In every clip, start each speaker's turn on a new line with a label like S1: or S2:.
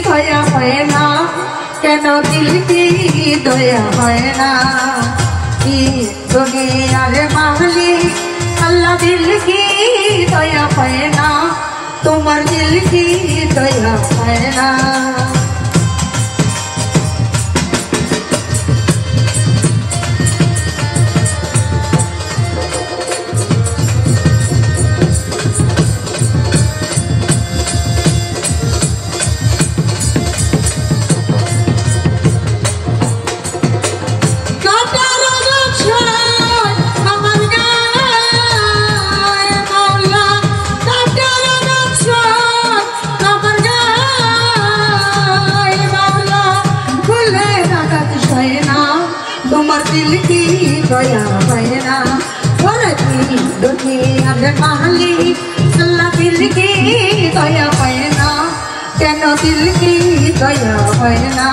S1: দয়া হয় না কেন দিল কি দয়া হয় না কি দুনিয়ার মালিক আল্লাহ দিল কি দয়া হয় না তোমার দিল কি দয়া হয় না তোমার দিল কি দয়া হয় না দুনিয়ার মালিক আল্লাহ দিল কি দয়া হয় না কেন দিল কি দয়া হয় না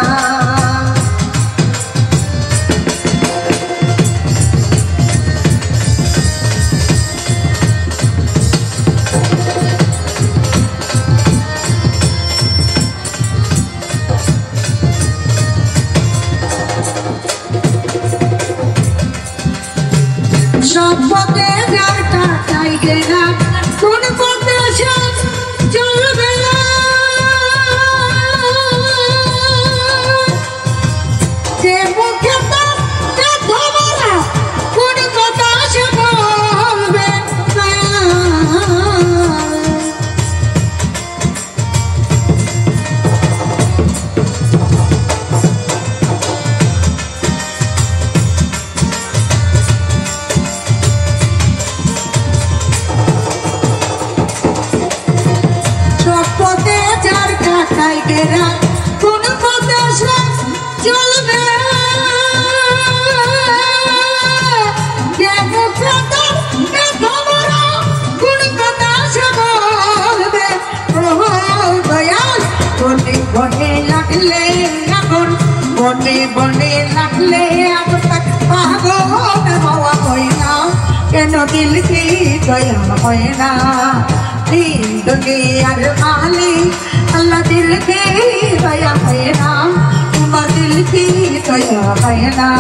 S1: সব পথে যার কাটাই গেলা কোন পথে সব চলবে না যে মুখে তোমারা কোন কথা সে বলবে না কোন কথা চলবে কোন কথা বলবে দয়াল বনে বনে লাগলে এখন বনে বনে লাগলে পাগল হওয়া হয় না কেন দিল কি দয়া হয় না দুনিয়ার মালিক আল্লাহ দিল কি দয়া হয় না তোমার দিল কি দয়া হয় না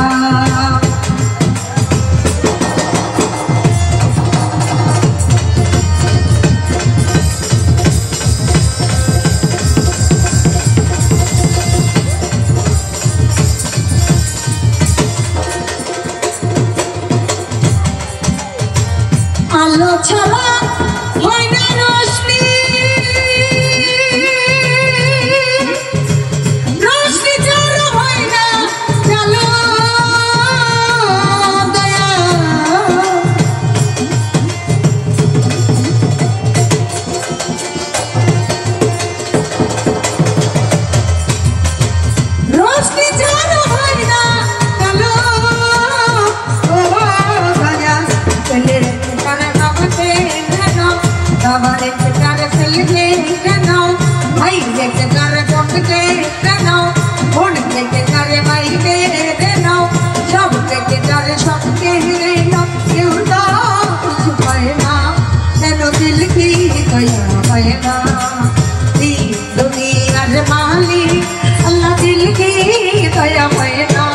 S1: আলো ছাড়া হয় না রোশনি রোশনি ছাড়া হয় না চলো দয়া রোশনি ছাড়া হয় না চলো हमारे प्यार से ले जाओ भाई लेके कर कोट के जाओ फोन लेके कर भाई के जाओ सब लेके कर सब के रे ना क्यों तो कुछ पाए ना तेरो दिल की दया है ना दुनियार मालिक अल्लाह दिल की दया है ना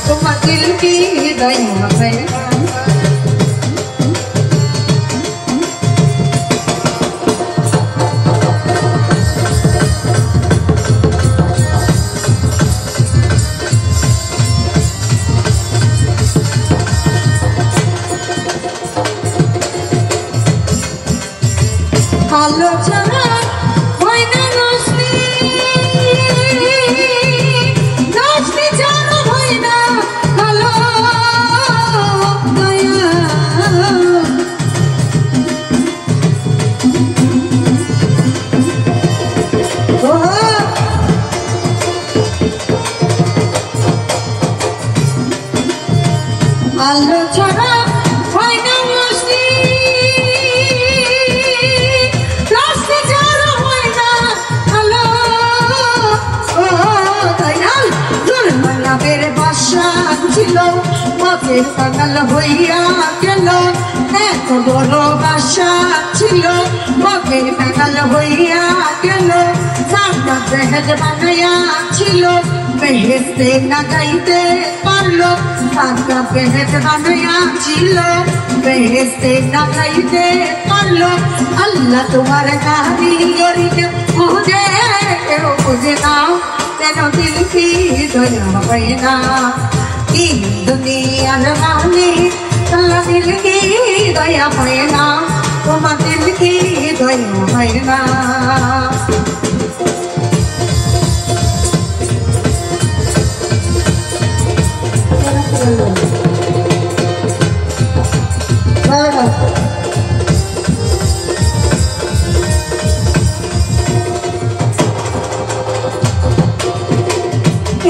S1: तुम्हारे दिल की दया है ना আলো ছাড়া হয় না রোশনি রোশনি ছাড়া হয় না আলো দয়া আলো ছাড়া হয় না রোশনি ছিল মাঝে পাগল হইয়া গেল এত বড় বাসা ছিল বকে টাকাল হইয়া গেল সামনা বেহেজ বানাইয়া ছিল বেহেজতে না গাইতে পারলো সামনা বেহেজ বানাইয়া ছিল বেহেজতে না গাইতে পারলো আল্লাহ তোমার কারিগরিকে বুঝে কেউ বুঝে নাও যেন দিল কি দয়া হয় না কি দুনিয়ার মালিক আল্লাহ দিল কি দয়া হয় না তোমার দিল কি দয়া হয় না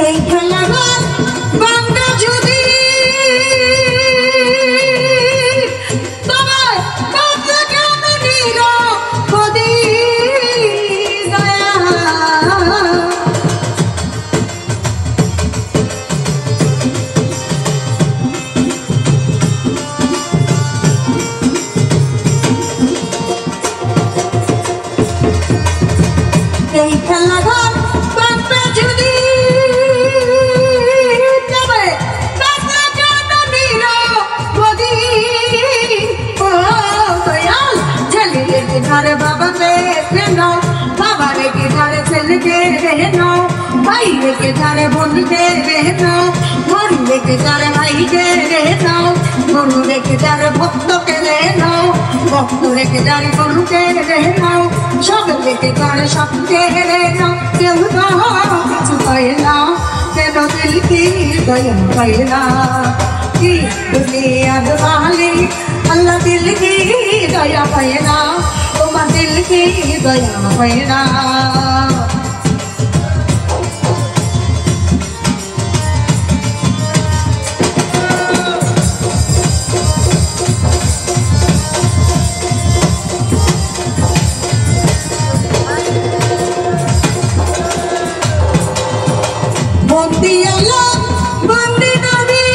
S1: এই খেলাঘর বাংলা যদি তোমার কাছে কেন নিল কদি দয়া এই খেলাঘর বাংলা যদি बाबा के नो बाबा रे के थारे चल के रहनो भाई रे के थारे बोल के रहनो गुरु रे के थारे भाई के रहनो गुरु रे के थारे भक्त के रहनो भक्त रे के थारे गुरु के रहनो सब रे के थारे सब के रहनो केहू तो कुछ कहना तेनो दिल की दया कहना की दुनिया वाली अल्लाह दिल की दया कहना তোমার দিল কি দয়া হয় না বন্দি আল্লাহ বন্দি নবী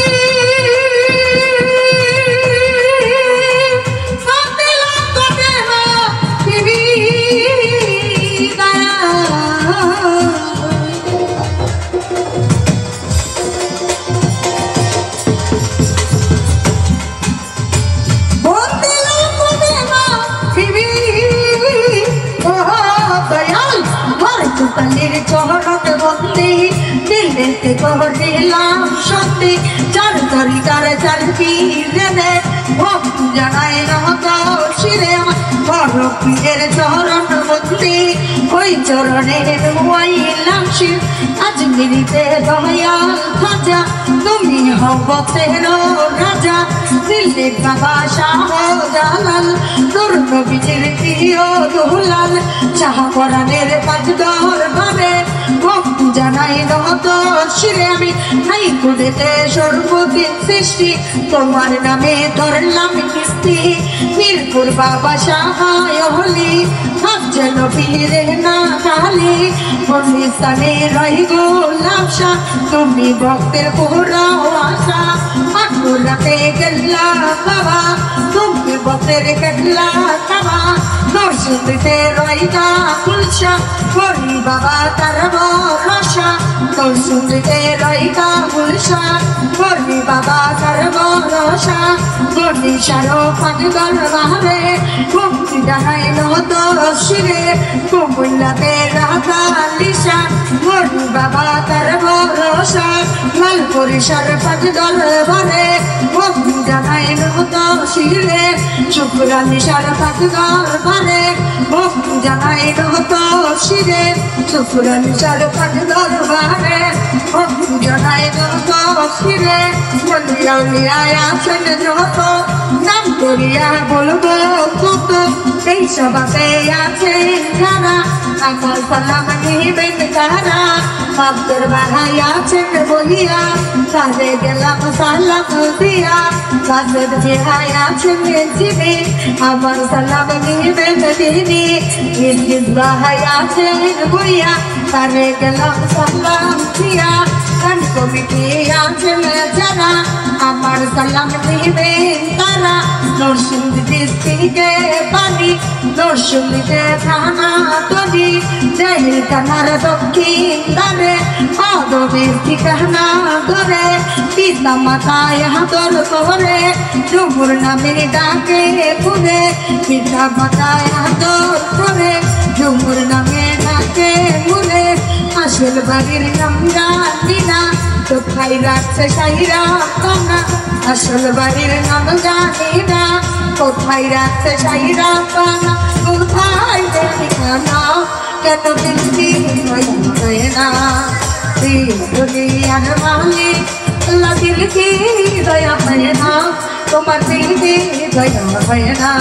S1: কালের চহরত বন্দি দিলেতে কহদিলাম সত্যি চার তরিকার চার পীরে ভক্ত জানাই রহত শিরে বড় পীরের চরণ বন্দি ওই চরণে হইলাম শির আজমিরিতে দয়াল খাজা তুমি হবতের রাজা দিল্লি বাবা শাহ জালাল নূর নবীজির প্রিয় দুলাল শাহপরানের পাঁচ দরবারে ভক্ত জানাই রহত শিরে আমি নাই কুড়েতে সর্বদিন সৃষ্টি তোমার নামে ধরলাম কিস্তি মিরপুর বাবা সাহায় হলি হাত যেন পীরে না খালি বন্দিস্তানে রহি গোলাম শাহ তুমি ভক্তের পুরাও আশা আকুরাতে গেল্লা বাবা তুমি ভক্তের গেল্লা বাবা দর্শন দিতে রইনা গুলশা করি বাবা তার ভরসা দর্শন দিতে রইনা গুলশা করি বাবা তার ভরসা গড়ি সারো পাঁচ দরবারে ভক্তি জানাই নত শিরে কুমুল্লাতে রাধা লিশা করি বাবা তার ভরসা লাল পরিসার পাঁচ দরবারে ভক্তি জানাই নত শিরে শুক্রানি সার পাঁচ দরবারে ভক্তি জানাই নত শিরে শুক্রানি সার পাঁচ দরবারে ভক্তি জানাই নত শিরে বলিয়া উলিয়ায় আছেন যত নাম করিয়া বলবো কত এই সবাতে আছে যারা আমার সালাম নিবেন তারা ভক্তের বাড়াই আছেন বলিয়া তারে গেলাম সালাম দিয়া কাছের বেহাই আছেন জিবি আমার সালাম নিবেন তিনি নিজ বাহাই আছেন বইয়া তারে গেলাম সালাম দিয়া গান কমিটি আছেন যারা আমার সালাম দিবেন তারা নরসিংদী ডিস্ট্রিক্টে বাড়ি নরসিংদীতে থানা তলি জেল থানার দক্ষিণ দ্বারে মাধবের ঠিকানা ধরে পিতা মাতায় হাতর করে ডুমুর নামে ডাকে পুরে পিতা মাতায় হাতর করে ডুমুর নামে ডাকে মুরে আসল বাড়ির নাম জানি না কোথায় রাখছে সাইরা কানা আসল বাড়ির নাম জানি না কোথায় রাখছে সাইরা কানা কোথায় ঠিকানা কেন বৃষ্টি হয় না দুনিয়ার মালিক আল্লাহ দিল কি দয়া হয় না তোমার দিল কি দয়া হয় না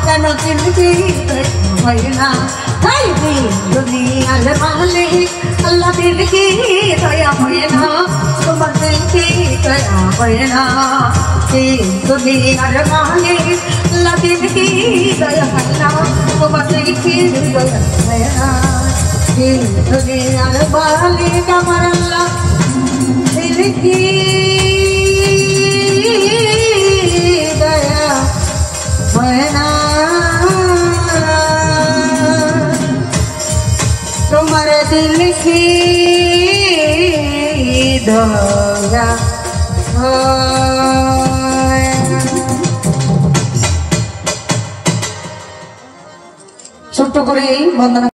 S1: কেন দিলকি হয় না তাই দুনিয়ার মালিক আল্লাহ দিলকি দয়া হয় না তোমার দিলকি দয়া হয় না দুনিয়ার মালিক আল্লাহ দিলকি দয়া হয় না তোমার দিলকি দয়া হয় না দুনিয়ার মালিক আমার আল্লাহ দিলকি দয়া হয় না তোমার দিল কি দয়া ছোট্ট করে বন্দনা।